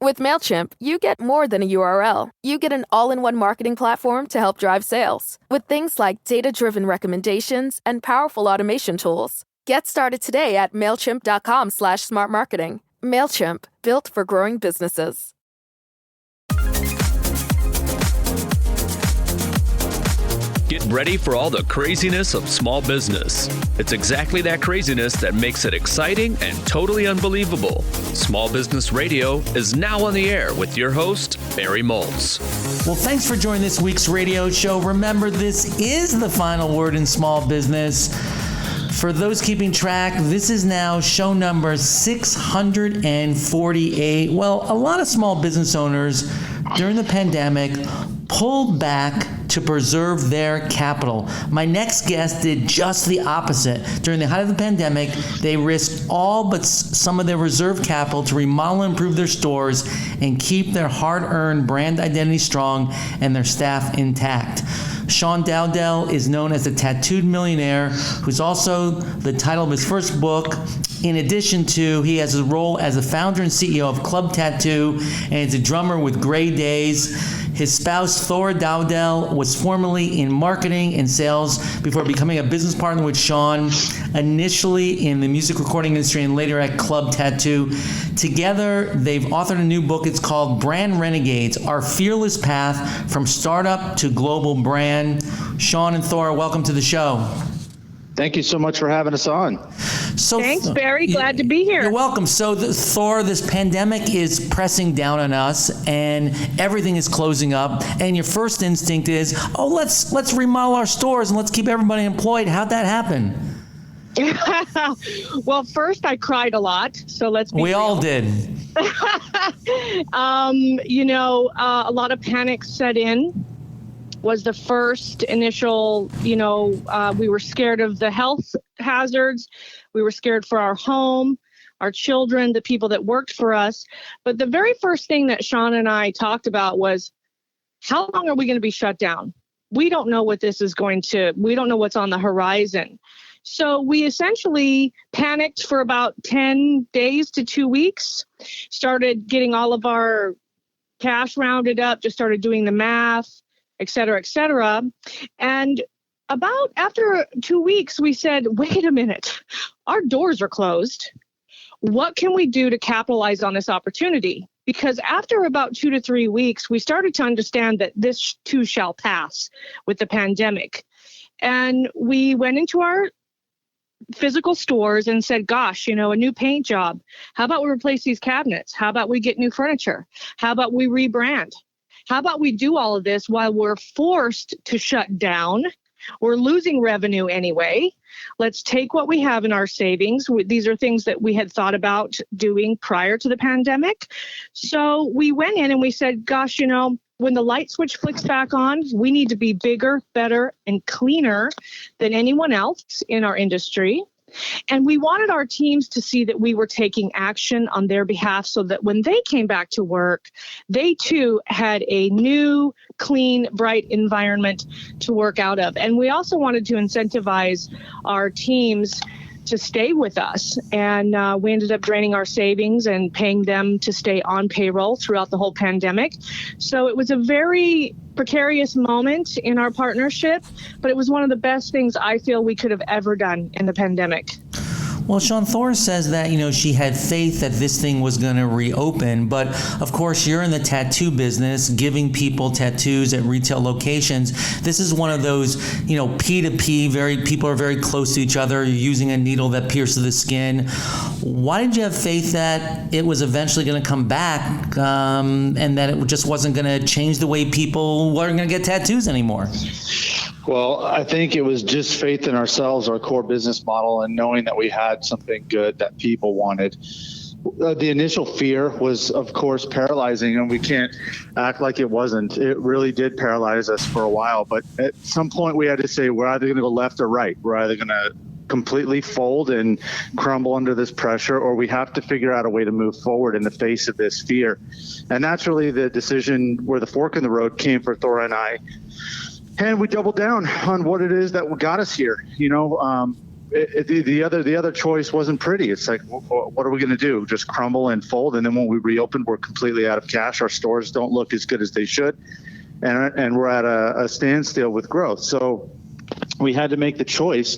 With MailChimp, you get more than a URL. You get an all-in-one marketing platform to help drive sales, with things like data-driven recommendations and powerful automation tools. Get started today at MailChimp.com/smartmarketing. MailChimp, built for growing businesses. Get ready for all the craziness of small business. It's exactly that craziness that makes it exciting and totally unbelievable. Small Business Radio is now on the air with your host, Barry Moltz. Well, thanks for joining this week's radio show. Remember, this is the final word in small business. For those keeping track, this is now show number 648. Well, a lot of small business owners during the pandemic pulled back to preserve their capital. My next guest did just the opposite. During the height of the pandemic, they risked all but some of their reserve capital to remodel and improve their stores and keep their hard-earned brand identity strong and their staff intact. Sean Dowdell is known as the Tattooed Millionaire, who's also the title of his first book. In addition to, he has a role as the founder and CEO of Club Tattoo, and is a drummer with Gray Days. His spouse, Thora Dowdell, was formerly in marketing and sales before becoming a business partner with Sean, initially in the music recording industry and later at Club Tattoo. Together, they've authored a new book. It's called Brand Renegades, Our Fearless Path from Startup to Global Brand. Sean and Thora, welcome to the show. Thank you so much for having us on. Thanks, Barry. Glad to be here. You're welcome. So, Thor, this pandemic is pressing down on us, and everything is closing up. And your first instinct is, let's remodel our stores and let's keep everybody employed. How'd that happen? Well, first I cried a lot. So let's be We real. all did. A lot of panic set in. Was the first initial, we were scared of the health hazards. We were scared for our home, our children, the people that worked for us. But the very first thing that Sean and I talked about was, how long are we going to be shut down? We don't know what we don't know what's on the horizon. So we essentially panicked for about 10 days to 2 weeks, started getting all of our cash rounded up, just started doing the math, et cetera, et cetera. And about after 2 weeks, we said, wait a minute, our doors are closed. What can we do to capitalize on this opportunity? Because after about 2 to 3 weeks, we started to understand that this too shall pass with the pandemic. And we went into our physical stores and said, gosh, a new paint job. How about we replace these cabinets? How about we get new furniture? How about we rebrand? How about we do all of this while we're forced to shut down? We're losing revenue anyway. Let's take what we have in our savings. These are things that we had thought about doing prior to the pandemic. So we went in and we said, gosh, when the light switch flicks back on, we need to be bigger, better, and cleaner than anyone else in our industry. And we wanted our teams to see that we were taking action on their behalf so that when they came back to work, they too had a new, clean, bright environment to work out of. And we also wanted to incentivize our teams to stay with us. And we ended up draining our savings and paying them to stay on payroll throughout the whole pandemic. So it was a very precarious moment in our partnership, but it was one of the best things I feel we could have ever done in the pandemic. Well, Sean, Thor says that, she had faith that this thing was going to reopen. But, of course, you're in the tattoo business, giving people tattoos at retail locations. This is one of those, P2P, people are very close to each other. You're using a needle that pierces the skin. Why did you have faith that it was eventually going to come back and that it just wasn't going to change the way people weren't going to get tattoos anymore? Well, I think it was just faith in ourselves, our core business model, and knowing that we had something good that people wanted. The initial fear was, of course, paralyzing, and we can't act like it wasn't. It really did paralyze us for a while. But at some point, we had to say, we're either going to go left or right. We're either going to completely fold and crumble under this pressure, or we have to figure out a way to move forward in the face of this fear. And that's really the decision where the fork in the road came for Thora and I. And we doubled down on what it is that got us here. the other choice wasn't pretty. It's like, what are we going to do? Just crumble and fold? And then when we reopen, we're completely out of cash. Our stores don't look as good as they should. And we're at a standstill with growth. So we had to make the choice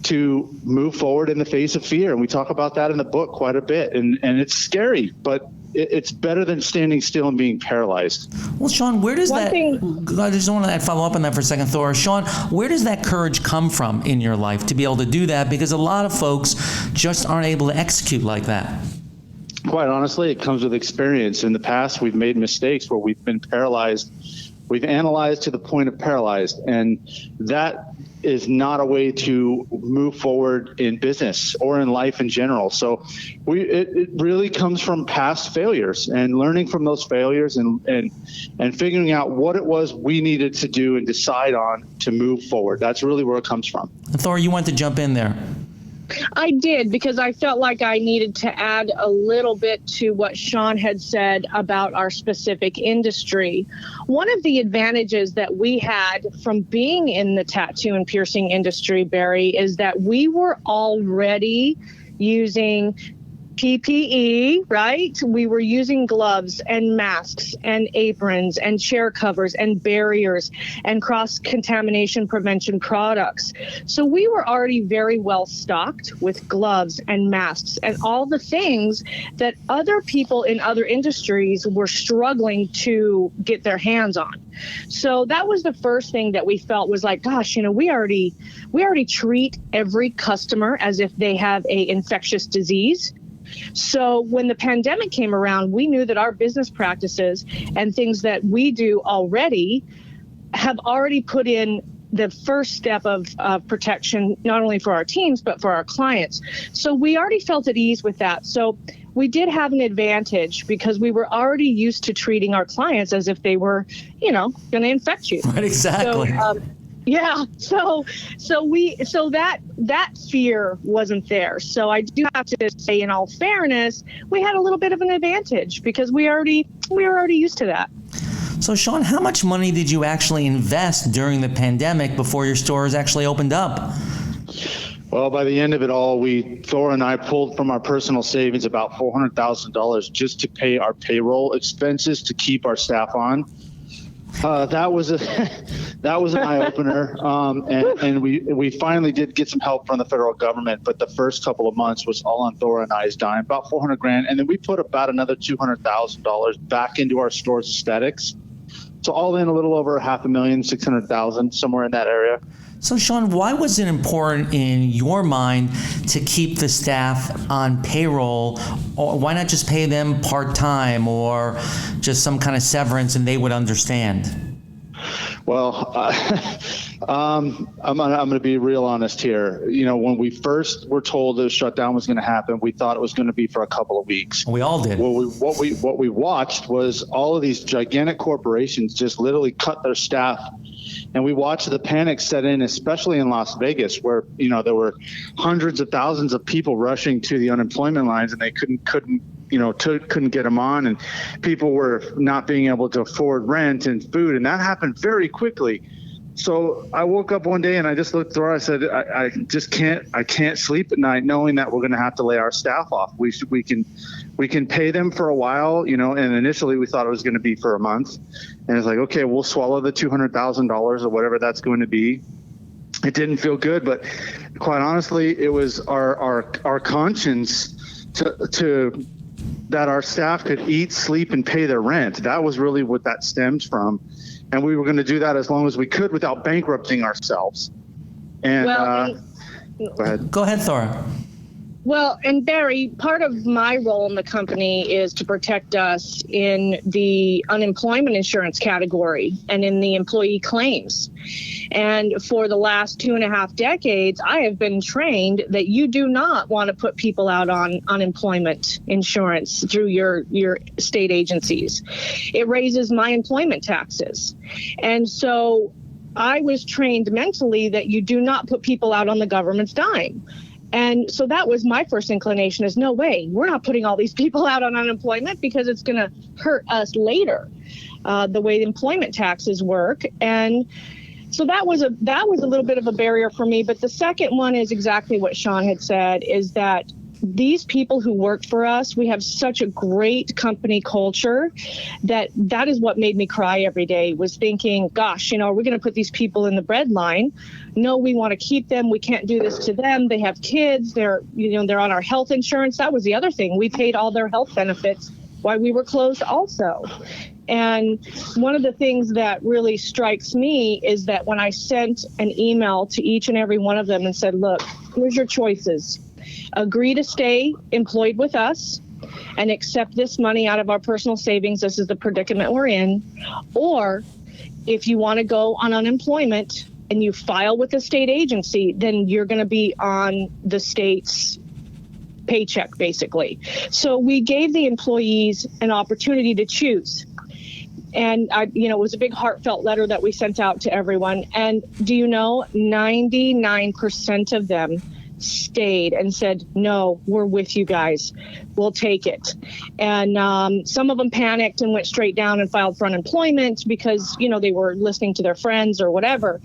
to move forward in the face of fear. And we talk about that in the book quite a bit. And it's scary, but it's better than standing still and being paralyzed. Well, Sean, where does I just want to follow up on that for a second, Thor. Sean, where does that courage come from in your life to be able to do that? Because a lot of folks just aren't able to execute like that. Quite honestly, it comes with experience. In the past, we've made mistakes where we've been paralyzed. We've analyzed to the point of paralyzed, and that is not a way to move forward in business or in life in general. So it really comes from past failures and learning from those failures and figuring out what it was we needed to do and decide on to move forward. That's really where it comes from. Thor, you want to jump in there. I did, because I felt like I needed to add a little bit to what Sean had said about our specific industry. One of the advantages that we had from being in the tattoo and piercing industry, Barry, is that we were already using PPE, right? We were using gloves and masks and aprons and chair covers and barriers and cross-contamination prevention products. So we were already very well stocked with gloves and masks and all the things that other people in other industries were struggling to get their hands on. So that was the first thing that we felt was like, gosh, we already treat every customer as if they have a infectious disease. So when the pandemic came around, we knew that our business practices and things that we do already have already put in the first step of protection, not only for our teams, but for our clients. So we already felt at ease with that. So we did have an advantage because we were already used to treating our clients as if they were, going to infect you. Right, exactly. So, yeah. So that fear wasn't there. So I do have to say, in all fairness, we had a little bit of an advantage because we were already used to that. So Sean, how much money did you actually invest during the pandemic before your stores actually opened up? Well, by the end of it all, Thor and I pulled from our personal savings about $400,000 just to pay our payroll expenses to keep our staff on. That was an eye opener, and we finally did get some help from the federal government. But the first couple of months was all on Thor and I's dime, about $400,000, and then we put about another $200,000 back into our store's aesthetics. So all in a little over $500,000, $600,000, somewhere in that area. So Sean, why was it important in your mind to keep the staff on payroll? Or why not just pay them part-time or just some kind of severance and they would understand? Well, I'm going to be real honest here. When we first were told the shutdown was going to happen, we thought it was going to be for a couple of weeks. We all did. What we watched was all of these gigantic corporations just literally cut their staff. And we watched the panic set in, especially in Las Vegas, where there were hundreds of thousands of people rushing to the unemployment lines, and they couldn't get them on, and people were not being able to afford rent and food, and that happened very quickly. So I woke up one day and I just looked through. I said, I can't sleep at night knowing that we're going to have to lay our staff off. We can pay them for a while, and initially we thought it was going to be for a month. And it's like, okay, we'll swallow the $200,000 or whatever that's going to be. It didn't feel good, but quite honestly, it was our conscience to that our staff could eat, sleep, and pay their rent. That was really what that stemmed from. And we were going to do that as long as we could without bankrupting ourselves. And Go ahead, Thora. Well, and Barry, part of my role in the company is to protect us in the unemployment insurance category and in the employee claims. And for the last 2.5 decades, I have been trained that you do not want to put people out on unemployment insurance through your state agencies. It raises my employment taxes. And so I was trained mentally that you do not put people out on the government's dime. And so that was my first inclination is no way, we're not putting all these people out on unemployment because it's going to hurt us later, the way the employment taxes work. And So that was a little bit of a barrier for me. But the second one is exactly what Sean had said, is that these people who work for us, we have such a great company culture that is what made me cry every day, was thinking, gosh, are we going to put these people in the breadline? No, we want to keep them. We can't do this to them. They have kids. They're on our health insurance. That was the other thing. We paid all their health benefits while we were closed also. And one of the things that really strikes me is that when I sent an email to each and every one of them and said, look, here's your choices. Agree to stay employed with us and accept this money out of our personal savings. This is the predicament we're in. Or if you want to go on unemployment and you file with the state agency, then you're going to be on the state's paycheck, basically. So we gave the employees an opportunity to choose. And it was a big heartfelt letter that we sent out to everyone. And do you know, 99% of them stayed and said, no, we're with you guys. We'll take it. And some of them panicked and went straight down and filed for unemployment because, they were listening to their friends or whatever.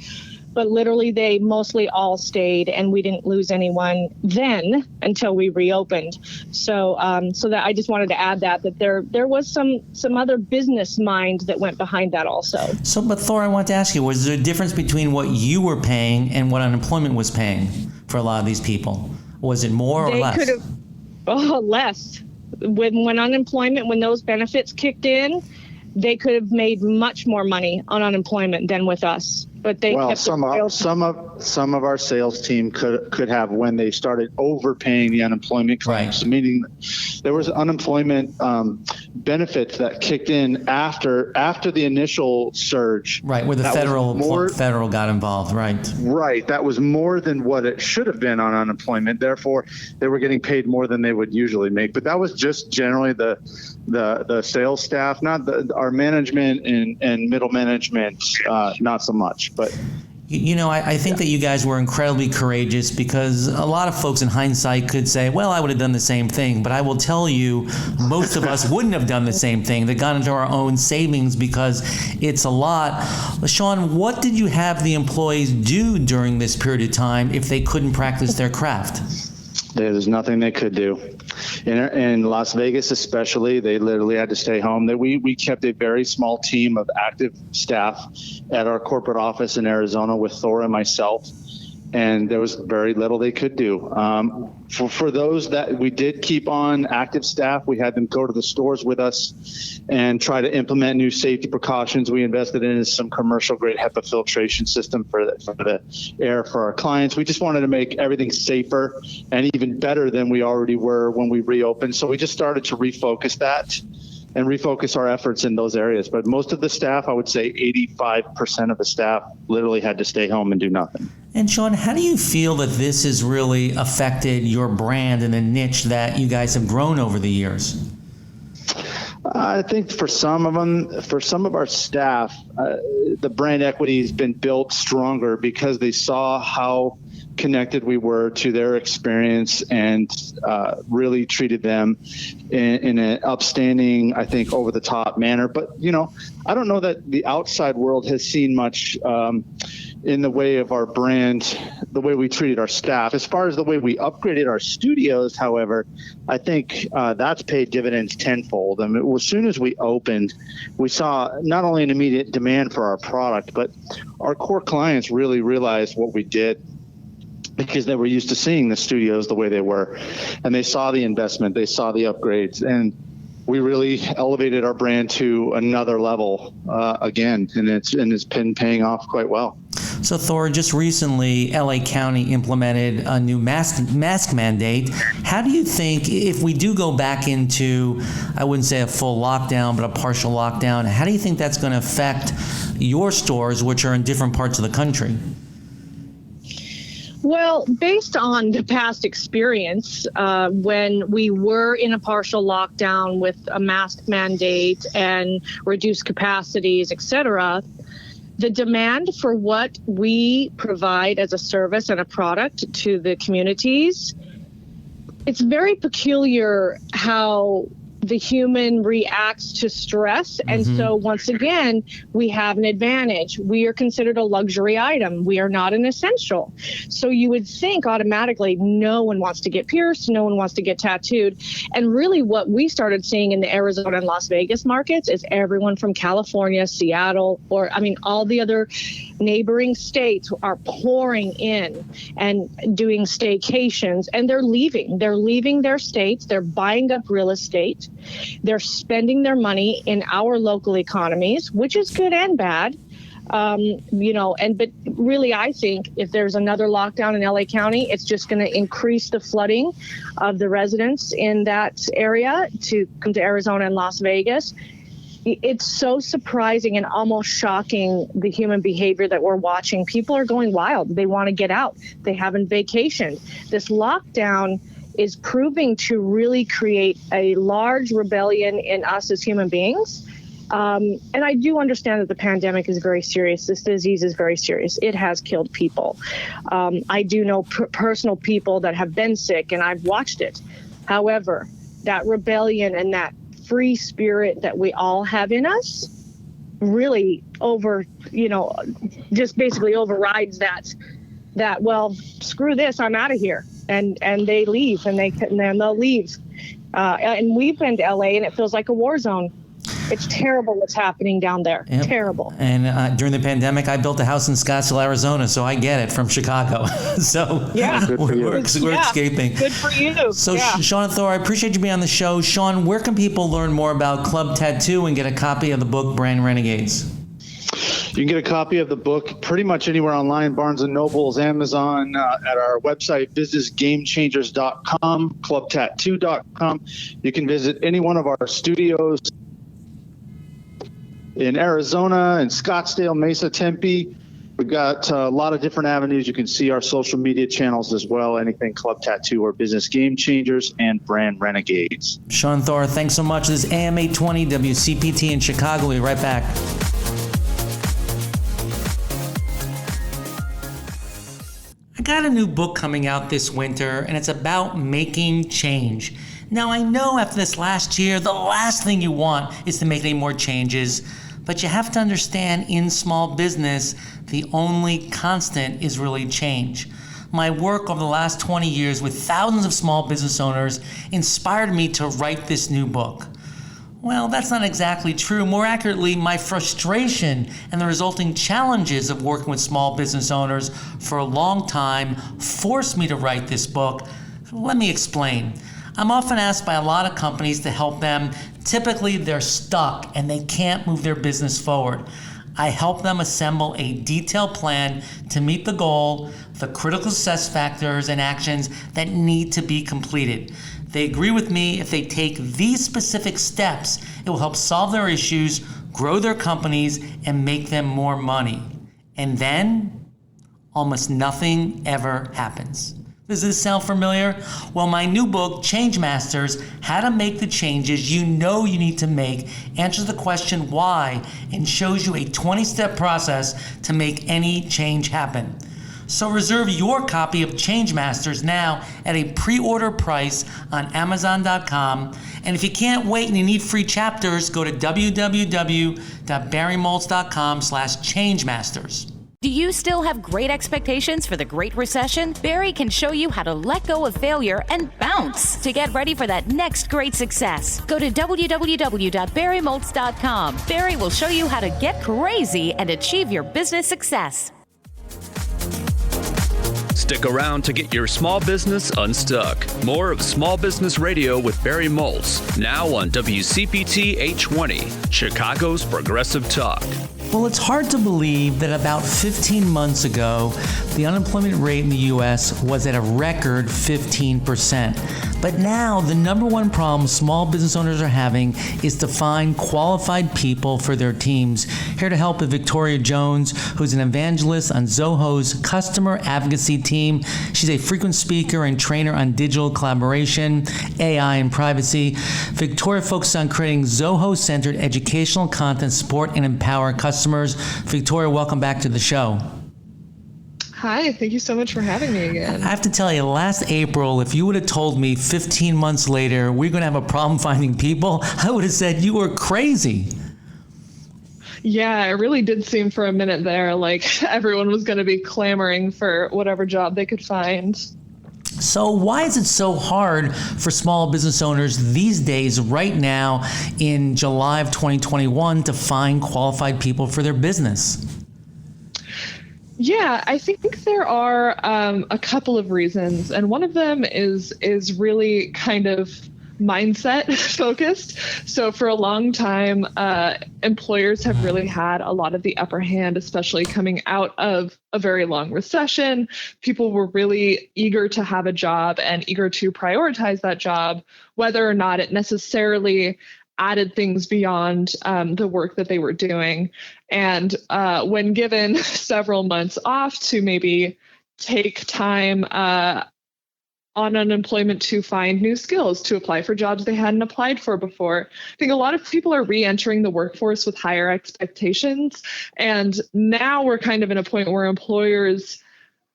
But literally, they mostly all stayed, and we didn't lose anyone then until we reopened. So that I just wanted to add that there was some other business mind that went behind that also. So, but Thor, I want to ask you, was there a difference between what you were paying and what unemployment was paying for a lot of these people? Was it more or less? They could have less. When unemployment, when those benefits kicked in, they could have made much more money on unemployment than with us. But they kept some of our sales team could have, when they started overpaying the unemployment claims, right. Meaning there was unemployment benefits that kicked in after the initial surge. Right, where the federal got involved. Right. Right, that was more than what it should have been on unemployment. Therefore, they were getting paid more than they would usually make. But that was just generally the sales staff, not our management and middle management, not so much. But I think that you guys were incredibly courageous, because a lot of folks in hindsight could say, well, I would have done the same thing. But I will tell you, most of us wouldn't have done the same thing. They got into our own savings because it's a lot. Sean, what did you have the employees do during this period of time if they couldn't practice their craft? There's nothing they could do. In Las Vegas especially, they literally had to stay home. We kept a very small team of active staff at our corporate office in Arizona with Thor and myself, and there was very little they could do. For those that we did keep on active staff, we had them go to the stores with us and try to implement new safety precautions. We invested in some commercial-grade HEPA filtration system for the air for our clients. We just wanted to make everything safer and even better than we already were when we reopened. So we just started to refocus that and refocus our efforts in those areas. But most of the staff, I would say 85% of the staff, literally had to stay home and do nothing. And Sean, how do you feel that this has really affected your brand and the niche that you guys have grown over the years? I think for some of our staff, the brand equity has been built stronger because they saw how connected we were to their experience and really treated them in an upstanding, I think, over-the-top manner. But, I don't know that the outside world has seen much in the way of our brand, the way we treated our staff. As far as the way we upgraded our studios, however, I think that's paid dividends tenfold. I mean, as soon as we opened, we saw not only an immediate demand for our product, but our core clients really realized what we did, because they were used to seeing the studios the way they were, and they saw the investment, they saw the upgrades, and we really elevated our brand to another level again, and it's been paying off quite well. So Thor, just recently, LA County implemented a new mask mandate. How do you think, if we do go back into, I wouldn't say a full lockdown, but a partial lockdown, how do you think that's going to affect your stores, which are in different parts of the country? Well, based on the past experience, when we were in a partial lockdown with a mask mandate and reduced capacities, et cetera, the demand for what we provide as a service and a product to the communities, it's very peculiar how the human reacts to stress. And so once again, we have an advantage. We are considered a luxury item. We are not an essential. So you would think automatically no one wants to get pierced, no one wants to get tattooed. And really what we started seeing in the Arizona and Las Vegas markets is everyone from California, Seattle, all the other neighboring states are pouring in and doing staycations, and they're leaving their states. They're buying up real estate. They're spending their money in our local economies, which is good and bad. But really, I think if there's another lockdown in LA County, it's just going to increase the flooding of the residents in that area to come to Arizona and Las Vegas. It's so surprising and almost shocking, the human behavior that we're watching. People are going wild. They want to get out. They haven't vacationed. This lockdown is proving to really create a large rebellion in us as human beings. And I do understand that the pandemic is very serious. This disease is very serious. It has killed people. I do know personal people that have been sick, and I've watched it. However, that rebellion and that free spirit that we all have in us really just basically overrides that, well, screw this, I'm out of here. And they leave, and they'll leave. And we've been to LA, and it feels like a war zone. It's terrible what's happening down there. Yep. Terrible. And during the pandemic, I built a house in Scottsdale, Arizona, so I get it from Chicago. So yeah, we're escaping. Good for you. So Sean Thor, I appreciate you being on the show. Sean, where can people learn more about Club Tattoo and get a copy of the book, Brand Renegades? You can get a copy of the book pretty much anywhere online, Barnes & Noble's, Amazon, at our website, businessgamechangers.com, clubtattoo.com. You can visit any one of our studios in Arizona, in Scottsdale, Mesa, Tempe. We've got a lot of different avenues. You can see our social media channels as well, anything Club Tattoo or Business Game Changers and Brand Renegades. Sean Thor, thanks so much. This is AM 820 WCPT in Chicago. We'll be right back. I got a new book coming out this winter, and it's about making change. Now, I know after this last year, the last thing you want is to make any more changes, but you have to understand in small business, the only constant is really change. My work over the last 20 years with thousands of small business owners inspired me to write this new book. Well, that's not exactly true. More accurately, my frustration and the resulting challenges of working with small business owners for a long time forced me to write this book. Let me explain. I'm often asked by a lot of companies to help them. Typically, they're stuck and they can't move their business forward. I help them assemble a detailed plan to meet the goal, the critical success factors and actions that need to be completed. They agree with me, if they take these specific steps, it will help solve their issues, grow their companies, and make them more money. And then, almost nothing ever happens. Does this sound familiar? Well, my new book, Change Masters, How to Make the Changes You Know You Need to Make, answers the question why and shows you a 20-step process to make any change happen. So reserve your copy of Change Masters now at a pre-order price on Amazon.com. And if you can't wait and you need free chapters, go to www.barrymoltz.com/changemasters. Do you still have great expectations for the Great Recession? Barry can show you how to let go of failure and bounce to get ready for that next great success. Go to www.barrymoltz.com. Barry will show you how to get crazy and achieve your business success. Stick around to get your small business unstuck. More of Small Business Radio with Barry Moltz, now on WCPT 820, Chicago's Progressive Talk. Well, it's hard to believe that about 15 months ago, the unemployment rate in the U.S. was at a record 15%. But now, the number one problem small business owners are having is to find qualified people for their teams. Here to help is Victoria Jones, who's an evangelist on Zoho's customer advocacy team. She's a frequent speaker and trainer on digital collaboration, AI, and privacy. Victoria focuses on creating Zoho-centered educational content, support, and empower customers. Victoria, welcome back to the show. Hi, thank you so much for having me again. I have to tell you, last April, if you would have told me 15 months later we're going to have a problem finding people, I would have said you were crazy. Yeah, it really did seem for a minute there like everyone was going to be clamoring for whatever job they could find. So why is it so hard for small business owners these days, right now in July of 2021, to find qualified people for their business? Yeah, I think there are a couple of reasons, and one of them is really kind of mindset focused. So for a long time, employers have really had a lot of the upper hand, especially coming out of a very long recession. People were really eager to have a job and eager to prioritize that job, whether or not it necessarily added things beyond the work that they were doing. And when given several months off to maybe take time on unemployment to find new skills, to apply for jobs they hadn't applied for before, I think a lot of people are re-entering the workforce with higher expectations. And now we're kind of in a point where employers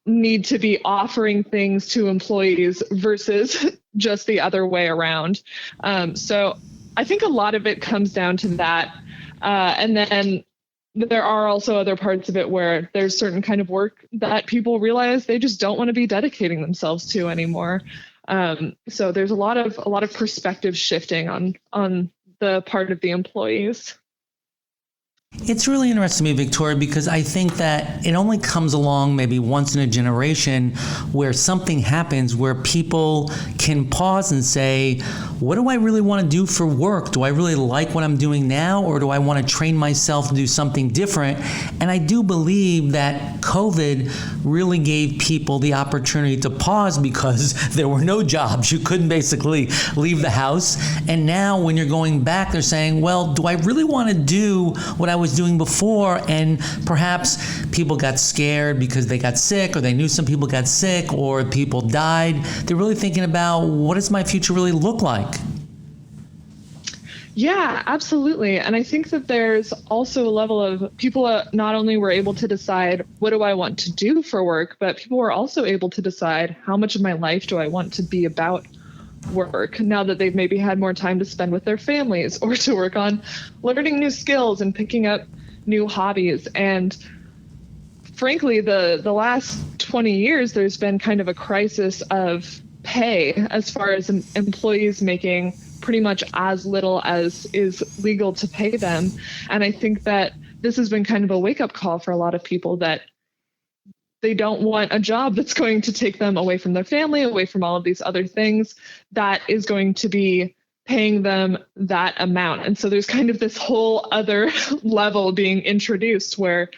need to be offering things to employees versus just the other way around. So I think a lot of it comes down to that. And then there are also other parts of it where there's certain kind of work that people realize they just don't want to be dedicating themselves to anymore. So there's a lot of perspective shifting on the part of the employees. It's really interesting to me, Victoria, because I think that it only comes along maybe once in a generation where something happens where people can pause and say, what do I really want to do for work? Do I really like what I'm doing now, or do I want to train myself to do something different? And I do believe that COVID really gave people the opportunity to pause because there were no jobs. You couldn't basically leave the house. And now when you're going back, they're saying, well, do I really want to do what I was doing before? And perhaps people got scared because they got sick, or they knew some people got sick, or people died. They're really thinking about, what does my future really look like? Yeah, absolutely. And I think that there's also a level of people not only were able to decide, what do I want to do for work, but people were also able to decide, how much of my life do I want to be about work, now that they've maybe had more time to spend with their families, or to work on learning new skills and picking up new hobbies. And frankly, the last 20 years, there's been kind of a crisis of pay as far as employees making pretty much as little as is legal to pay them. And I think that this has been kind of a wake-up call for a lot of people, that they don't want a job that's going to take them away from their family, away from all of these other things, that is going to be paying them that amount. And so there's kind of this whole other level being introduced where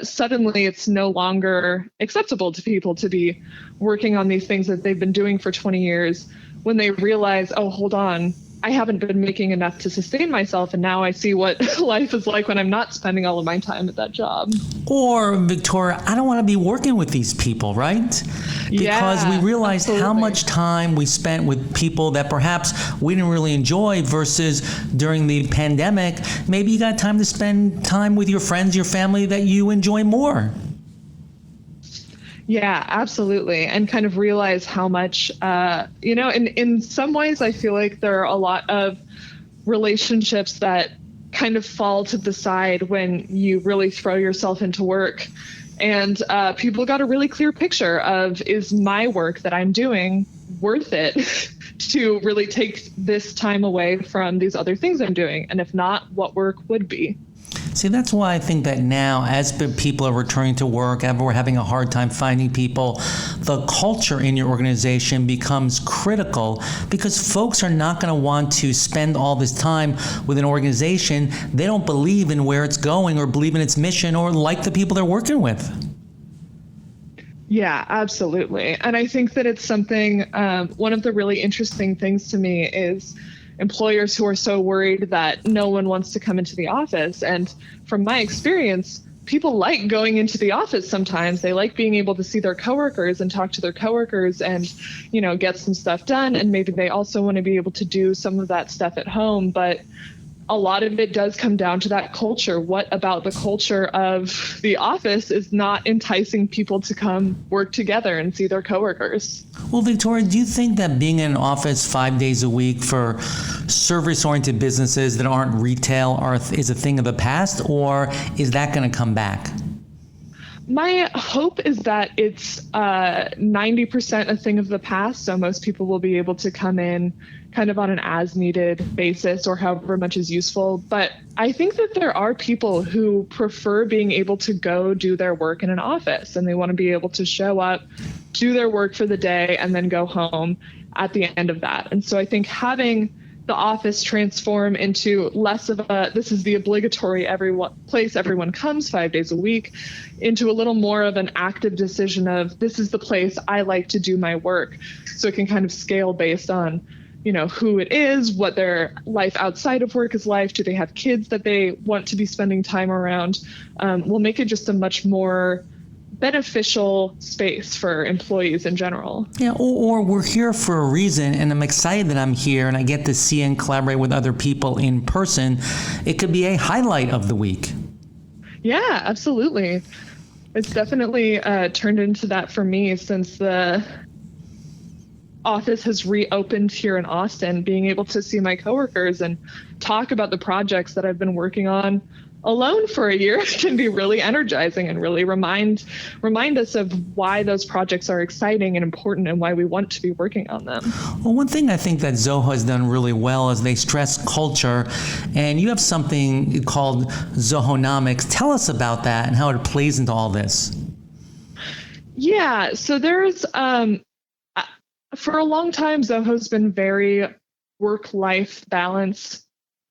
suddenly it's no longer acceptable to people to be working on these things that they've been doing for 20 years, when they realize, oh, hold on, I haven't been making enough to sustain myself, and now I see what life is like when I'm not spending all of my time at that job. Or, Victoria, I don't want to be working with these people, right? Because we realized how much time we spent with people that perhaps we didn't really enjoy, versus during the pandemic, maybe you got time to spend time with your friends, your family that you enjoy more. Yeah, absolutely. And kind of realize how much, in some ways, I feel like there are a lot of relationships that kind of fall to the side when you really throw yourself into work. And people got a really clear picture of, is my work that I'm doing worth it to really take this time away from these other things I'm doing? And if not, what work would be? See, that's why I think that now, as people are returning to work, we're having a hard time finding people, the culture in your organization becomes critical, because folks are not going to want to spend all this time with an organization they don't believe in where it's going, or believe in its mission, or like the people they're working with. Yeah, absolutely. And I think that it's something, one of the really interesting things to me is employers who are so worried that no one wants to come into the office. And from my experience, people like going into the office sometimes. They like being able to see their coworkers and talk to their coworkers and, get some stuff done. And maybe they also want to be able to do some of that stuff at home. But a lot of it does come down to that culture. What about the culture of the office is not enticing people to come work together and see their coworkers? Well, Victoria, do you think that being in an office 5 days a week for service-oriented businesses that aren't retail is a thing of the past, or is that going to come back? My hope is that it's 90% a thing of the past. So most people will be able to come in kind of on an as-needed basis or however much is useful. But I think that there are people who prefer being able to go do their work in an office, and they want to be able to show up, do their work for the day, and then go home at the end of that. And so I think having the office transform into less of a, this is the obligatory place everyone comes 5 days a week, into a little more of an active decision of, this is the place I like to do my work. So it can kind of scale based on, who it is, what their life outside of work is like. Do they have kids that they want to be spending time around? We'll make it just a much more beneficial space for employees in general. Yeah, or we're here for a reason, and I'm excited that I'm here and I get to see and collaborate with other people in person. It could be a highlight of the week. Yeah, absolutely. It's definitely turned into that for me since the office has reopened here in Austin. Being able to see my coworkers and talk about the projects that I've been working on alone for a year can be really energizing and really remind us of why those projects are exciting and important and why we want to be working on them. Well, one thing I think that Zoho has done really well is they stress culture, and you have something called Zohonomics. Tell us about that and how it plays into all this. Yeah, so there's for a long time, Zoho's been very work-life balance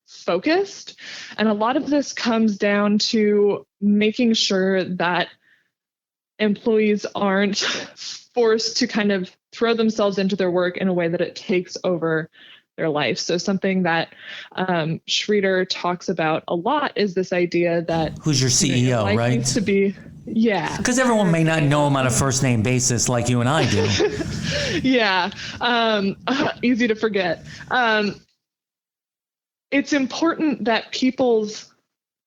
focused. And a lot of this comes down to making sure that employees aren't forced to kind of throw themselves into their work in a way that it takes over their life. So something that Schroeder talks about a lot is this idea that— Who's your CEO, your life right? Needs to be, yeah. Because everyone may not know him on a first name basis like you and I do. Yeah, easy to forget. It's important that people's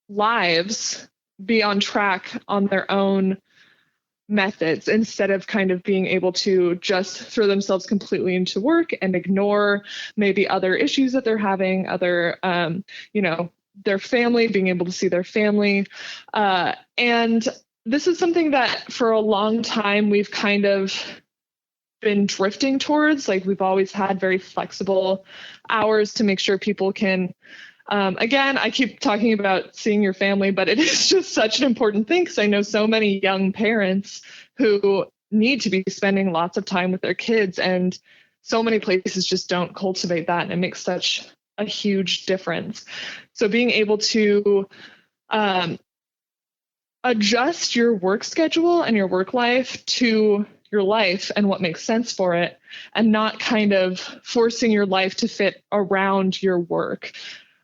lives be on track on their own methods instead of kind of being able to just throw themselves completely into work and ignore maybe other issues that they're having, other, their family, being able to see their family. And this is something that for a long time we've kind of been drifting towards. Like, we've always had very flexible hours to make sure people can, again, I keep talking about seeing your family, but it is just such an important thing because I know so many young parents who need to be spending lots of time with their kids, and so many places just don't cultivate that, and it makes such a huge difference. So being able to adjust your work schedule and your work life to your life and what makes sense for it, and not kind of forcing your life to fit around your work.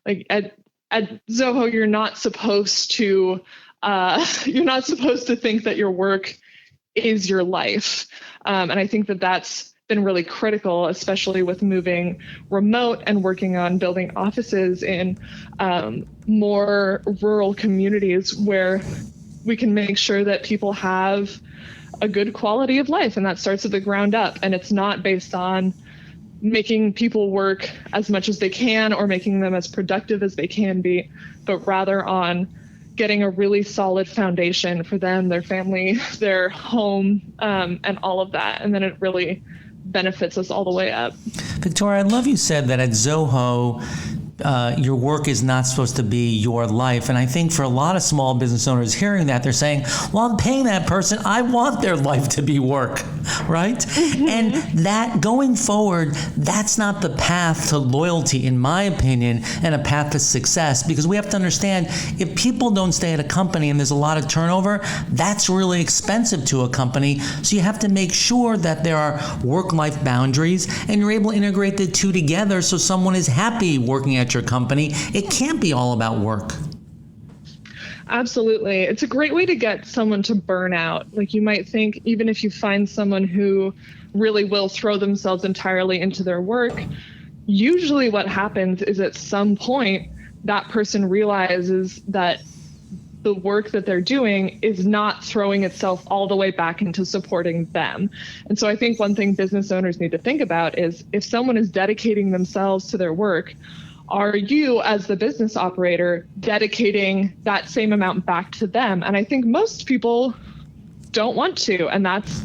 Like at Zoho, you're not supposed to think that your work is your life. And I think that that's been really critical, especially with moving remote and working on building offices in more rural communities where we can make sure that people have a good quality of life, and that starts at the ground up. And it's not based on making people work as much as they can or making them as productive as they can be, but rather on getting a really solid foundation for them, their family, their home, and all of that. And then it really benefits us all the way up. Victoria, I love you said that at Zoho, your work is not supposed to be your life. And I think for a lot of small business owners hearing that, they're saying, well, I'm paying that person. I want their life to be work, right? Mm-hmm. And that going forward, that's not the path to loyalty, in my opinion, and a path to success, because we have to understand if people don't stay at a company and there's a lot of turnover, that's really expensive to a company. So you have to make sure that there are work-life boundaries and you're able to integrate the two together so someone is happy working at your company. It can't be all about work. Absolutely. It's a great way to get someone to burn out. Like, you might think, even if you find someone who really will throw themselves entirely into their work, usually what happens is at some point that person realizes that the work that they're doing is not throwing itself all the way back into supporting them. And so I think one thing business owners need to think about is if someone is dedicating themselves to their work, are you as the business operator dedicating that same amount back to them? And I think most people don't want to, and that's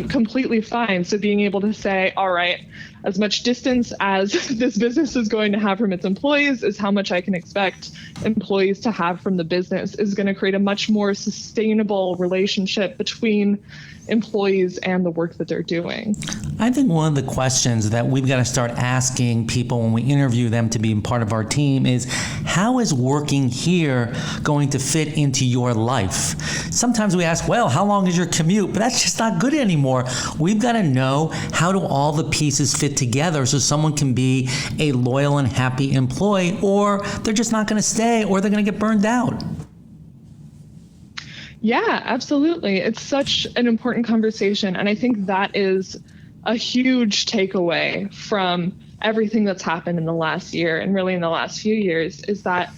completely fine. So being able to say, all right, as much distance as this business is going to have from its employees is how much I can expect employees to have from the business is going to create a much more sustainable relationship between employees and the work that they're doing. I think one of the questions that we've got to start asking people when we interview them to be part of our team is, how is working here going to fit into your life? Sometimes we ask, well, how long is your commute? But that's just not good anymore. We've got to know, how do all the pieces fit together so someone can be a loyal and happy employee, or they're just not going to stay, or they're going to get burned out. Yeah, absolutely. It's such an important conversation. And I think that is a huge takeaway from everything that's happened in the last year and really in the last few years, is that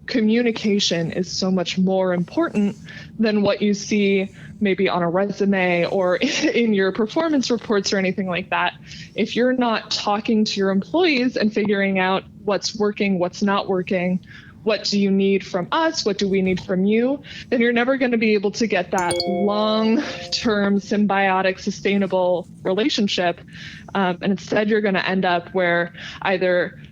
communication is so much more important than what you see maybe on a resume or in your performance reports or anything like that. If you're not talking to your employees and figuring out what's working, what's not working, what do you need from us? What do we need from you? Then you're never going to be able to get that long-term, symbiotic, sustainable relationship. And instead, you're going to end up where either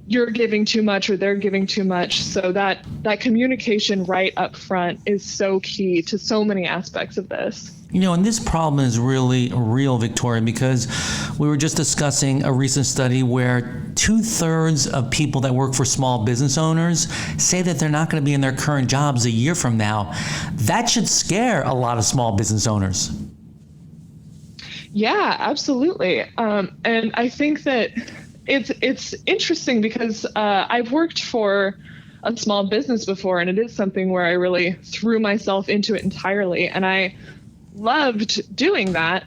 you're giving too much or they're giving too much. So that communication right up front is so key to so many aspects of this. You know, and this problem is really real, Victoria, because we were just discussing a recent study where 2/3 of people that work for small business owners say that they're not going to be in their current jobs a year from now. That should scare a lot of small business owners. Yeah, absolutely. And I think that it's interesting because I've worked for a small business before, and it is something where I really threw myself into it entirely. And I loved doing that,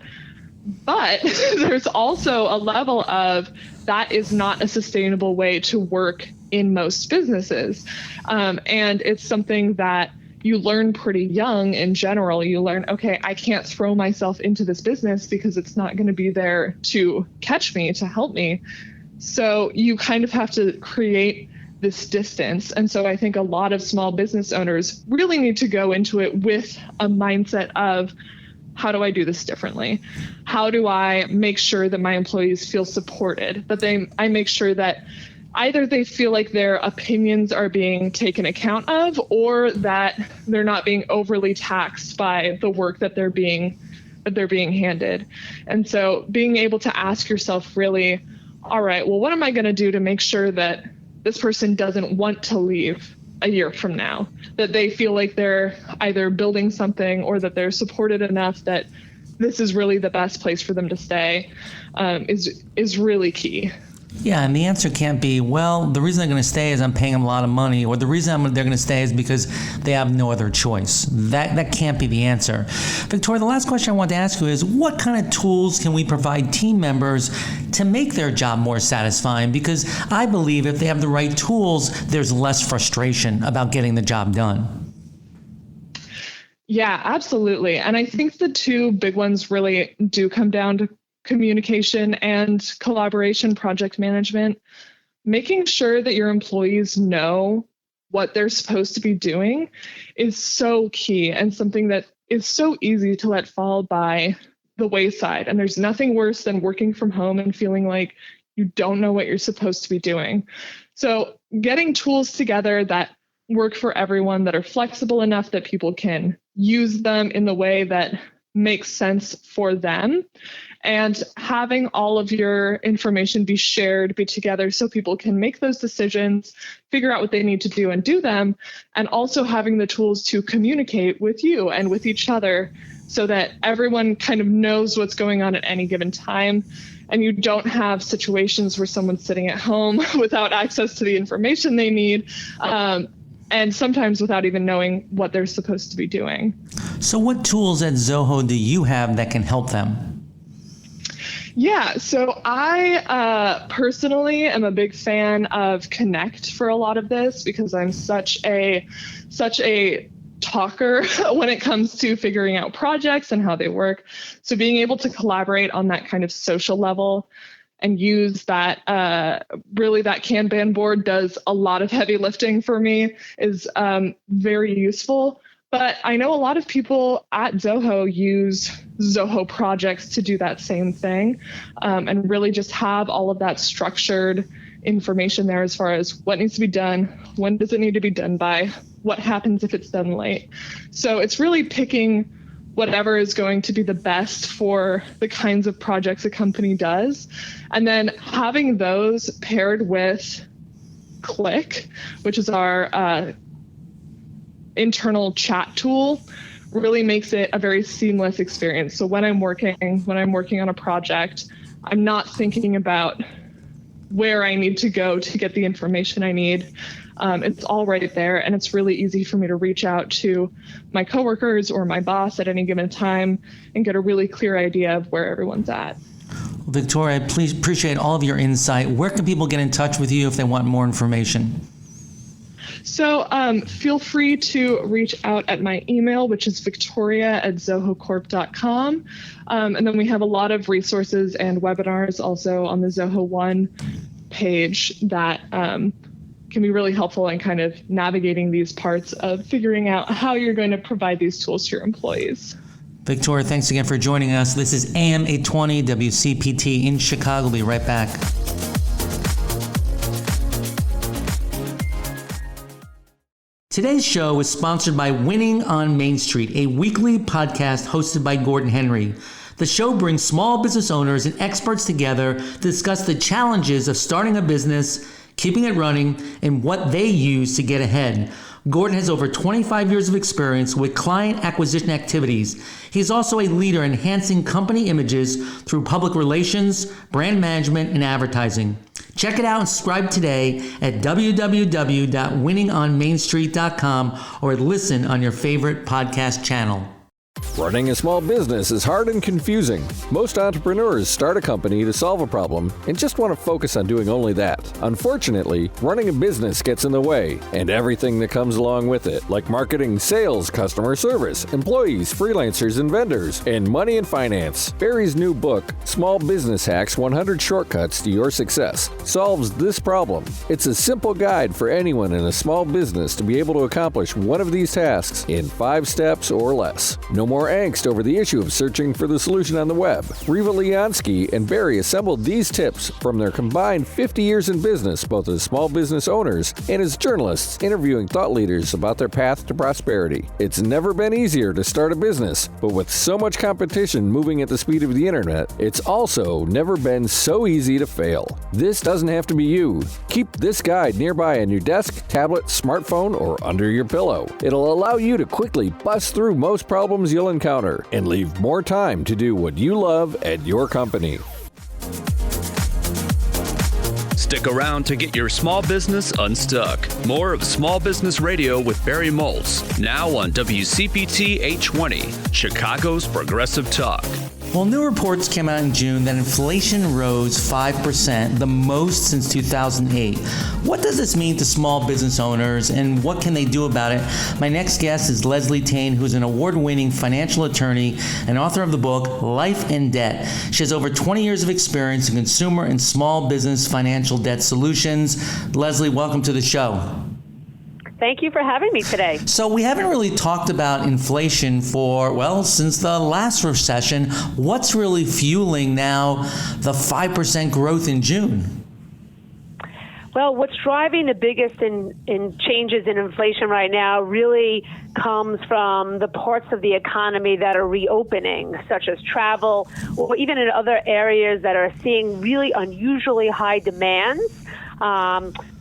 but there's also a level of that is not a sustainable way to work in most businesses. And it's something that you learn pretty young in general. You learn, okay, I can't throw myself into this business because it's not going to be there to catch me, to help me. So you kind of have to create this distance. And so I think a lot of small business owners really need to go into it with a mindset of, how do I do this differently? How do I make sure that my employees feel supported? That I make sure that either they feel like their opinions are being taken account of, or that they're not being overly taxed by the work that they're being handed. And so being able to ask yourself really, all right, well, what am I going to do to make sure that this person doesn't want to leave a year from now, that they feel like they're either building something or that they're supported enough that this is really the best place for them to stay, is really key. Yeah, and the answer can't be, well, the reason they're going to stay is I'm paying them a lot of money, or the reason they're going to stay is because they have no other choice. That can't be the answer. Victoria, the last question I want to ask you is, what kind of tools can we provide team members to make their job more satisfying? Because I believe if they have the right tools, there's less frustration about getting the job done. Yeah, absolutely. And I think the two big ones really do come down to communication and collaboration, project management. Making sure that your employees know what they're supposed to be doing is so key, and something that is so easy to let fall by the wayside. And there's nothing worse than working from home and feeling like you don't know what you're supposed to be doing. So getting tools together that work for everyone, that are flexible enough that people can use them in the way that makes sense for them, and having all of your information be shared, be together so people can make those decisions, figure out what they need to do and do them, and also having the tools to communicate with you and with each other so that everyone kind of knows what's going on at any given time. And you don't have situations where someone's sitting at home without access to the information they need, and sometimes without even knowing what they're supposed to be doing. So what tools at Zoho do you have that can help them? Yeah, so I personally am a big fan of Connect for a lot of this because I'm such a talker when it comes to figuring out projects and how they work. So being able to collaborate on that kind of social level and use that, really that Kanban board does a lot of heavy lifting for me is very useful. But I know a lot of people at Zoho use Zoho projects to do that same thing, and really just have all of that structured information there as far as what needs to be done, when does it need to be done by, what happens if it's done late. So it's really picking whatever is going to be the best for the kinds of projects a company does, and then having those paired with Click, which is our internal chat tool, really makes it a very seamless experience. So when I'm working on a project, I'm not thinking about where I need to go to get the information I need. It's all right there, and it's really easy for me to reach out to my coworkers or my boss at any given time and get a really clear idea of where everyone's at. Victoria, please appreciate all of your insight. Where can people get in touch with you if they want more information? So feel free to reach out at my email, which is victoria@zohocorp.com. And then we have a lot of resources and webinars also on the Zoho One page that can be really helpful in kind of navigating these parts of figuring out how you're going to provide these tools to your employees. Victoria, thanks again for joining us. This is AM 820 WCPT in Chicago. We'll be right back. Today's show is sponsored by Winning on Main Street, a weekly podcast hosted by Gordon Henry. The show brings small business owners and experts together to discuss the challenges of starting a business, keeping it running, and what they use to get ahead. Gordon has over 25 years of experience with client acquisition activities. He's also a leader in enhancing company images through public relations, brand management, and advertising. Check it out and subscribe today at www.winningonmainstreet.com or listen on your favorite podcast channel. Running a small business is hard and confusing. Most entrepreneurs start a company to solve a problem and just want to focus on doing only that. Unfortunately, running a business gets in the way, and everything that comes along with it, like marketing, sales, customer service, employees, freelancers, and vendors, and money and finance. Barry's new book, Small Business Hacks 100 Shortcuts to Your Success, solves this problem. It's a simple guide for anyone in a small business to be able to accomplish one of these tasks in 5 steps or less. No more angst over the issue of searching for the solution on the web. Riva Liansky and Barry assembled these tips from their combined 50 years in business, both as small business owners and as journalists interviewing thought leaders about their path to prosperity. It's never been easier to start a business, but with so much competition moving at the speed of the internet, it's also never been so easy to fail. This doesn't have to be you. Keep this guide nearby on your desk, tablet, smartphone, or under your pillow. It'll allow you to quickly bust through most problems you'll encounter and leave more time to do what you love at your company. Stick around to get your small business unstuck. More of Small Business Radio with Barry Moltz, now on WCPT 820, Chicago's Progressive Talk. Well, new reports came out in June that inflation rose 5%, the most since 2008. What does this mean to small business owners, and what can they do about it? My next guest is Leslie Tane, who's an award-winning financial attorney and author of the book Life in Debt. She has over 20 years of experience in consumer and small business financial debt solutions. Leslie, welcome to the show. Thank you for having me today. So we haven't really talked about inflation since the last recession. What's really fueling now the 5% growth in June? Well, what's driving the biggest in changes in inflation right now really comes from the parts of the economy that are reopening, such as travel, or even in other areas that are seeing really unusually high demands.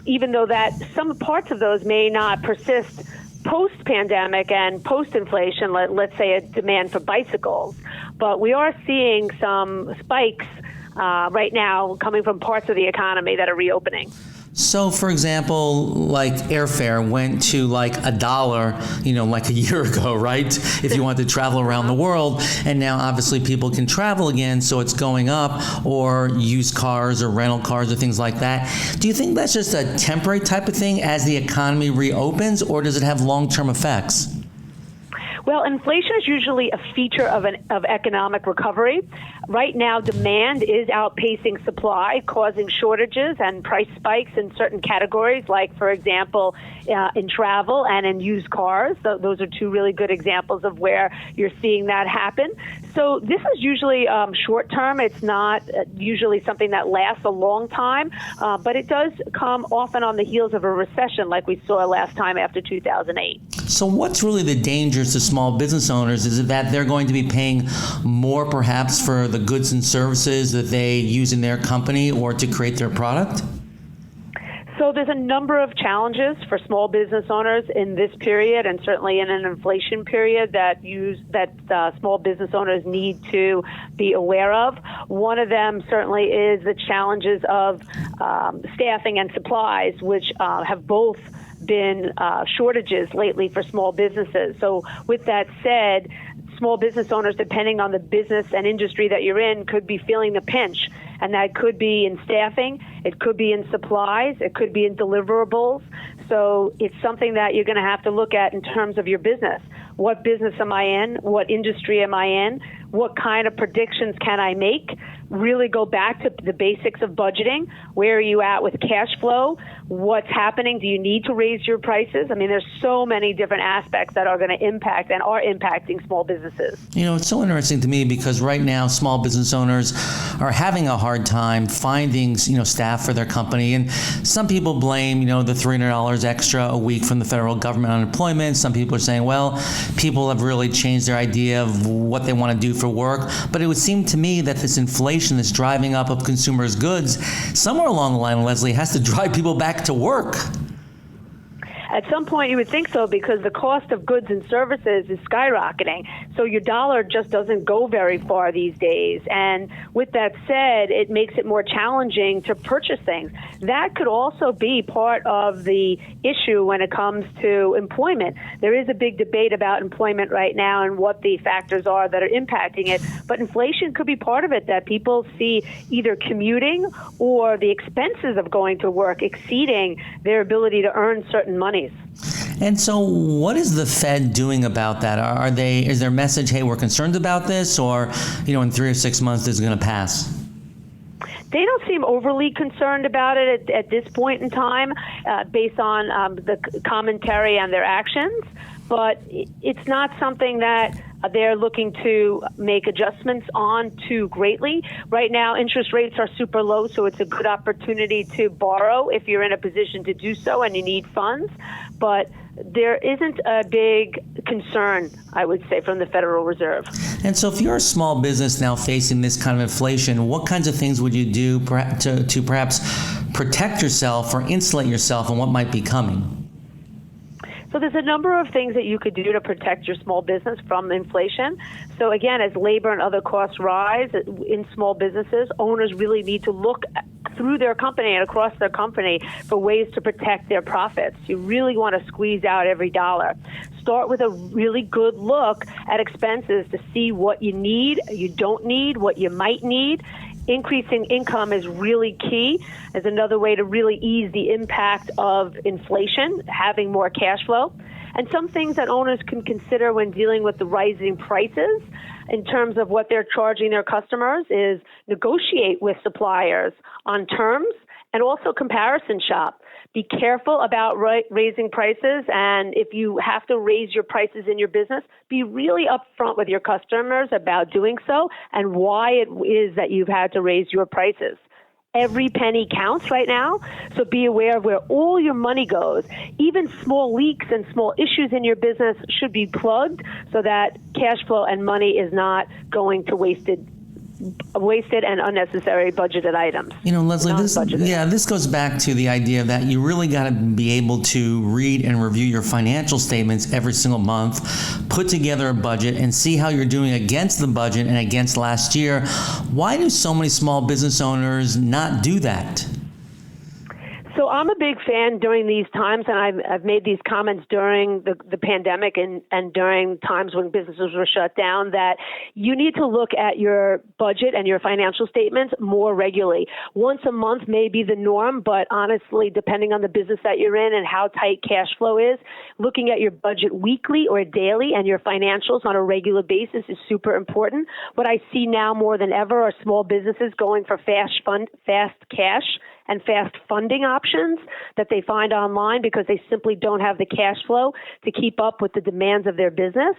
Even though that some parts of those may not persist post-pandemic and post-inflation, let's say a demand for bicycles. But we are seeing some spikes right now coming from parts of the economy that are reopening. So, for example, like airfare went to like $1, like a year ago, right? If you wanted to travel around the world, and now obviously people can travel again, so it's going up, or used cars or rental cars or things like that. Do you think that's just a temporary type of thing as the economy reopens, or does it have long-term effects? Well, inflation is usually a feature of economic recovery. Right now, demand is outpacing supply, causing shortages and price spikes in certain categories, like, for example, in travel and in used cars. So those are two really good examples of where you're seeing that happen. So this is usually short term. It's not usually something that lasts a long time, but it does come often on the heels of a recession like we saw last time after 2008. So what's really the dangers to small business owners? Is it that they're going to be paying more perhaps for the goods and services that they use in their company or to create their product? So there's a number of challenges for small business owners in this period, and certainly in an inflation period that small business owners need to be aware of. One of them certainly is the challenges of staffing and supplies, which have both been shortages lately for small businesses. So with that said, small business owners, depending on the business and industry that you're in, could be feeling the pinch. And that could be in staffing, it could be in supplies, it could be in deliverables. So it's something that you're going to have to look at in terms of your business. What business am I in? What industry am I in? What kind of predictions can I make? Really go back to the basics of budgeting. Where are you at with cash flow? What's happening? Do you need to raise your prices? I mean, there's so many different aspects that are going to impact and are impacting small businesses. It's so interesting to me because right now small business owners are having a hard time finding, staff for their company. And some people blame, the $300 extra a week from the federal government unemployment. Some people are saying, well, people have really changed their idea of what they want to do for work. But it would seem to me that this inflation, this driving up of consumers' goods, somewhere along the line, Leslie, has to drive people back to work. At some point, you would think so because the cost of goods and services is skyrocketing. So your dollar just doesn't go very far these days. And with that said, it makes it more challenging to purchase things. That could also be part of the issue when it comes to employment. There is a big debate about employment right now and what the factors are that are impacting it. But inflation could be part of it, that people see either commuting or the expenses of going to work exceeding their ability to earn certain monies. And so what is the Fed doing about that? Is their message, hey, we're concerned about this, or, in 3 or 6 months this is going to pass? They don't seem overly concerned about it at this point in time, based on the commentary and their actions. But it's not something that they're looking to make adjustments on too greatly. Right now, interest rates are super low, so it's a good opportunity to borrow if you're in a position to do so and you need funds. But there isn't a big concern, I would say, from the Federal Reserve. And so if you're a small business now facing this kind of inflation, what kinds of things would you do to perhaps protect yourself or insulate yourself from what might be coming? So there's a number of things that you could do to protect your small business from inflation. So again, as labor and other costs rise in small businesses, owners really need to look through their company and across their company for ways to protect their profits. You really want to squeeze out every dollar. Start with a really good look at expenses to see what you need, you don't need, what you might need. Increasing income is really key as another way to really ease the impact of inflation, having more cash flow. And some things that owners can consider when dealing with the rising prices in terms of what they're charging their customers is negotiate with suppliers on terms and also comparison shop. Be careful about raising prices, and if you have to raise your prices in your business, be really upfront with your customers about doing so and why it is that you've had to raise your prices. Every penny counts right now, so be aware of where all your money goes. Even small leaks and small issues in your business should be plugged so that cash flow and money is not going to wasted and unnecessary budgeted items. Leslie, this goes back to the idea that you really got to be able to read and review your financial statements every single month, put together a budget, and see how you're doing against the budget and against last year. Why do so many small business owners not do that? So I'm a big fan during these times, and I've made these comments during the pandemic and during times when businesses were shut down, that you need to look at your budget and your financial statements more regularly. Once a month may be the norm, but honestly, depending on the business that you're in and how tight cash flow is, looking at your budget weekly or daily and your financials on a regular basis is super important. What I see now more than ever are small businesses going for fast cash and fast funding options that they find online because they simply don't have the cash flow to keep up with the demands of their business.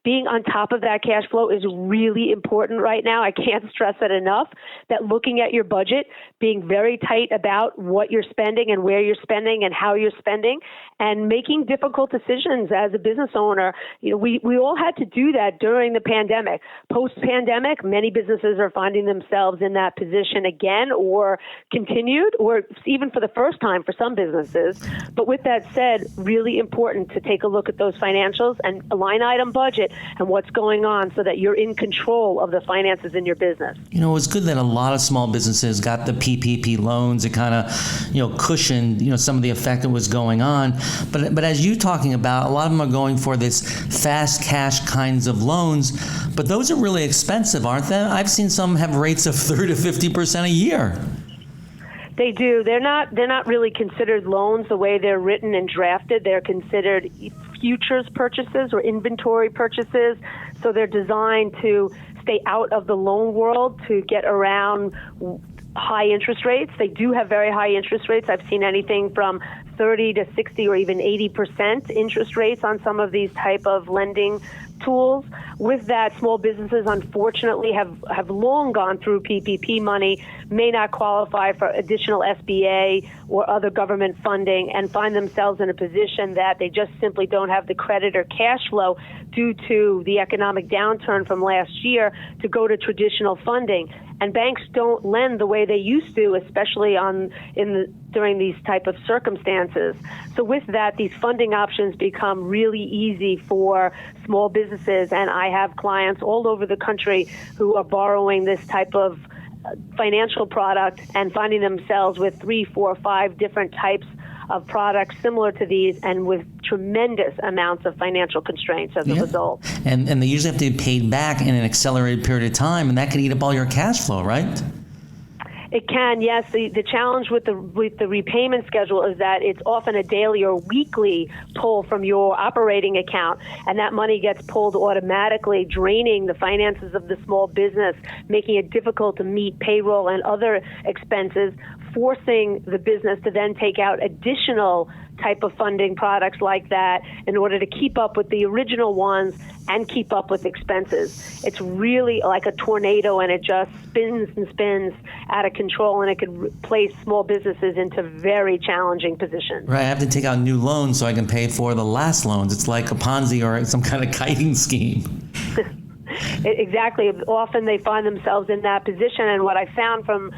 Being on top of that cash flow is really important right now. I can't stress it enough, that looking at your budget, being very tight about what you're spending and where you're spending and how you're spending, and making difficult decisions as a business owner. We all had to do that during the pandemic. Post-pandemic, many businesses are finding themselves in that position again, or continued, or even for the first time for some businesses. But with that said, really important to take a look at those financials and a line item budget and what's going on so that you're in control of the finances in your business. It's good that a lot of small businesses got the PPP loans. It kind of, cushioned, some of the effect that was going on. But as you're talking about, a lot of them are going for this fast cash kinds of loans, but those are really expensive, aren't they? I've seen some have rates of 30 to 50% a year. They do. They're not really considered loans the way they're written and drafted. They're considered futures purchases or inventory purchases. So they're designed to stay out of the loan world, to get around high interest rates. They do have very high interest rates. I've seen anything from 30 to 60 or even 80% interest rates on some of these type of lending tools. With that, small businesses unfortunately have long gone through PPP money, may not qualify for additional SBA or other government funding, and find themselves in a position that they just simply don't have the credit or cash flow due to the economic downturn from last year to go to traditional funding. And banks don't lend the way they used to, especially during these type of circumstances. So with that, these funding options become really easy for small businesses. And I have clients all over the country who are borrowing this type of financial product and finding themselves with 3, 4, 5 different types of products similar to these, and with tremendous amounts of financial constraints as a result. And they usually have to be paid back in an accelerated period of time, and that can eat up all your cash flow, right? It can, yes. The challenge with the repayment schedule is that it's often a daily or weekly pull from your operating account, and that money gets pulled automatically, draining the finances of the small business, making it difficult to meet payroll and other expenses, forcing the business to then take out additional type of funding products like that in order to keep up with the original ones and keep up with expenses. It's really like a tornado, and it just spins and spins out of control, and it could place small businesses into very challenging positions. Right, I have to take out new loans so I can pay for the last loans. It's like a Ponzi or some kind of kiting scheme. Exactly. Often they find themselves in that position, and what I found from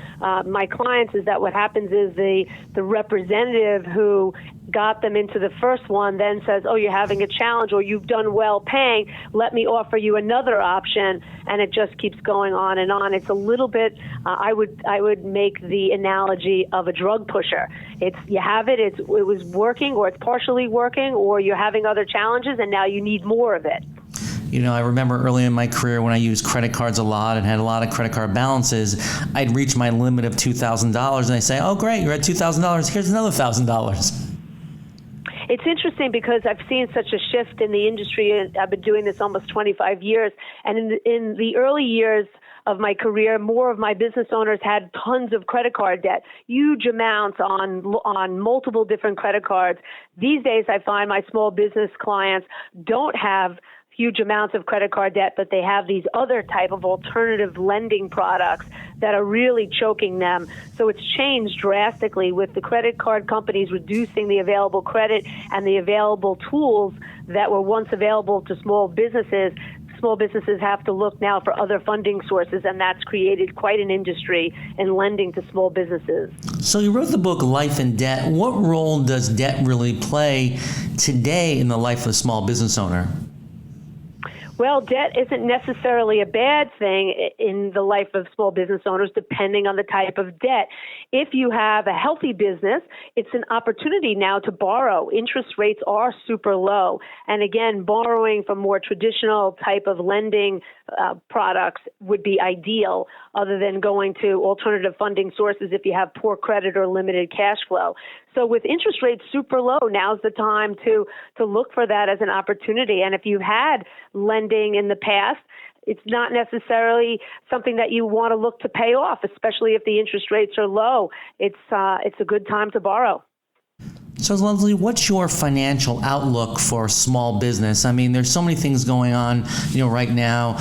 my clients is that what happens is the representative who got them into the first one then says, oh, you're having a challenge, or you've done well paying, let me offer you another option, and it just keeps going on and on. It's a little bit, I would make the analogy of a drug pusher. It's you have it, it was working, or it's partially working, or you're having other challenges, and now you need more of it. I remember early in my career when I used credit cards a lot and had a lot of credit card balances, I'd reach my limit of $2,000 and they say, oh, great, you're at $2,000. Here's another $1,000. It's interesting because I've seen such a shift in the industry. I've been doing this almost 25 years. And in the early years of my career, more of my business owners had tons of credit card debt, huge amounts on multiple different credit cards. These days, I find my small business clients don't have huge amounts of credit card debt, but they have these other type of alternative lending products that are really choking them. So it's changed drastically with the credit card companies reducing the available credit and the available tools that were once available to small businesses. Small businesses have to look now for other funding sources, and that's created quite an industry in lending to small businesses. So you wrote the book Life in Debt. What role does debt really play today in the life of a small business owner? Well, debt isn't necessarily a bad thing in the life of small business owners, depending on the type of debt. If you have a healthy business, it's an opportunity now to borrow. Interest rates are super low. And again, borrowing from more traditional type of lending products would be ideal, other than going to alternative funding sources if you have poor credit or limited cash flow. So with interest rates super low, now's the time to look for that as an opportunity. And if you've had lending in the past, it's not necessarily something that you want to look to pay off, especially if the interest rates are low. It's a good time to borrow. So Leslie, what's your financial outlook for small business? I mean, there's so many things going on, right now.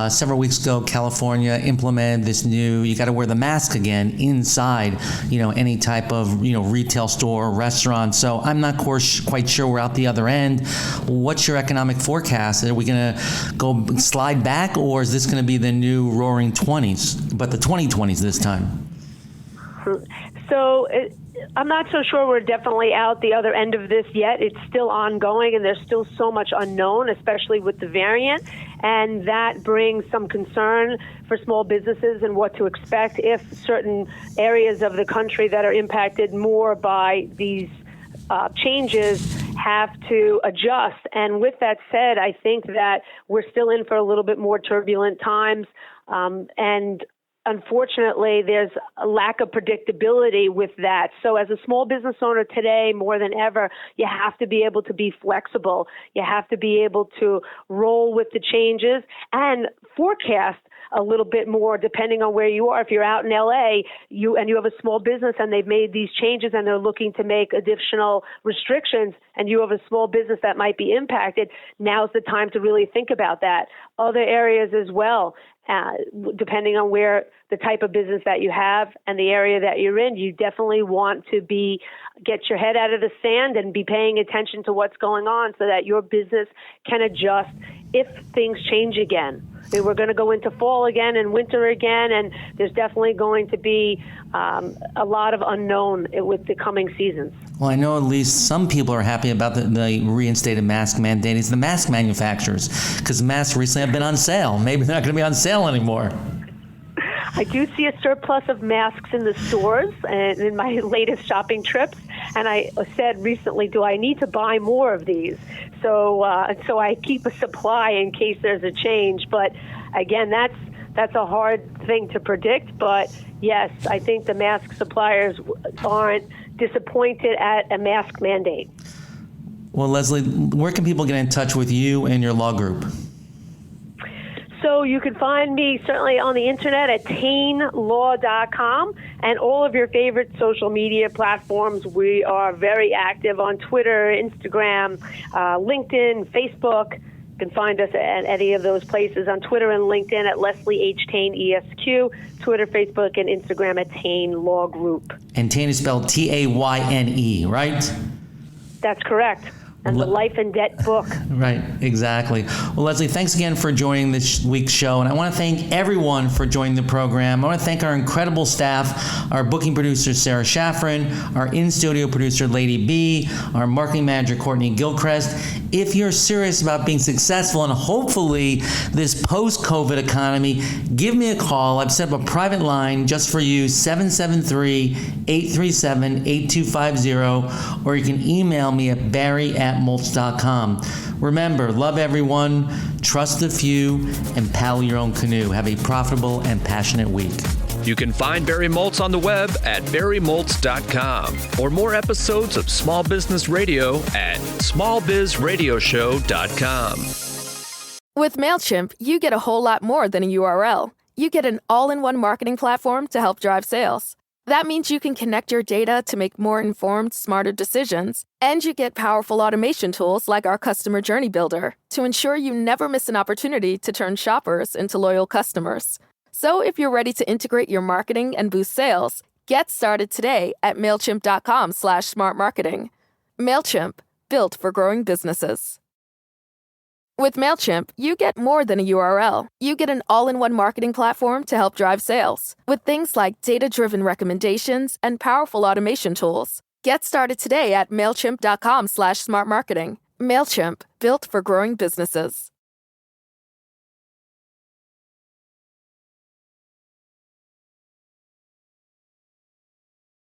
Several weeks ago, California implemented this new, you got to wear the mask again inside, any type of, retail store, restaurant. So I'm not quite sure we're out the other end. What's your economic forecast? Are we going to go slide back, or is this going to be the new roaring 20s, but the 2020s this time? So I'm not so sure we're definitely out the other end of this yet. It's still ongoing, and there's still so much unknown, especially with the variant. And that brings some concern for small businesses and what to expect if certain areas of the country that are impacted more by these changes have to adjust. And with that said, I think that we're still in for a little bit more turbulent times. And unfortunately, there's a lack of predictability with that. So as a small business owner today, more than ever, you have to be able to be flexible. You have to be able to roll with the changes and forecast a little bit more depending on where you are. If you're out in LA, you have a small business and they've made these changes and they're looking to make additional restrictions, and you have a small business that might be impacted, now's the time to really think about that. Other areas as well, depending on where the type of business that you have and the area that you're in, you definitely want to get your head out of the sand and be paying attention to what's going on so that your business can adjust if things change again. I mean, we're going to go into fall again and winter again, and there's definitely going to be a lot of unknown with the coming seasons. Well, I know at least some people are happy about the reinstated mask mandate. It's the mask manufacturers, because masks recently have been on sale. Maybe they're not going to be on sale anymore. I do see a surplus of masks in the stores and in my latest shopping trips. And I said recently, do I need to buy more of these? So I keep a supply in case there's a change. But again, that's a hard thing to predict. But yes, I think the mask suppliers aren't disappointed at a mask mandate. Well, Leslie, where can people get in touch with you and your law group? So you can find me certainly on the internet at tainlaw.com and all of your favorite social media platforms. We are very active on Twitter, Instagram, LinkedIn, Facebook. You can find us at any of those places on Twitter and LinkedIn at Leslie H. Tain ESQ, Twitter, Facebook, and Instagram at Tain Law Group. And Tain is spelled Tayne, right? That's correct. And the Life and Debt book. Right, exactly. Well, Leslie, thanks again for joining this week's show. And I want to thank everyone for joining the program. I want to thank our incredible staff, our booking producer, Sarah Shaffron, our in-studio producer, Lady B, our marketing manager, Courtney Gilchrist. If you're serious about being successful and hopefully this post-COVID economy, give me a call. I've set up a private line just for you, 773-837-8250, or you can email me at barry@mulch.com. Remember, love everyone, trust the few, and paddle your own canoe. Have a profitable and passionate week. You can find Barry Moltz on the web at barrymoltz.com, or more episodes of Small Business Radio at smallbizradioshow.com. With MailChimp, you get a whole lot more than a URL. You get an all-in-one marketing platform to help drive sales. That means you can connect your data to make more informed, smarter decisions, and you get powerful automation tools like our Customer Journey Builder to ensure you never miss an opportunity to turn shoppers into loyal customers. So if you're ready to integrate your marketing and boost sales, get started today at MailChimp.com/smartmarketing. MailChimp, built for growing businesses. With MailChimp, you get more than a URL. You get an all-in-one marketing platform to help drive sales with things like data-driven recommendations and powerful automation tools. Get started today at MailChimp.com/smartmarketing. MailChimp, built for growing businesses.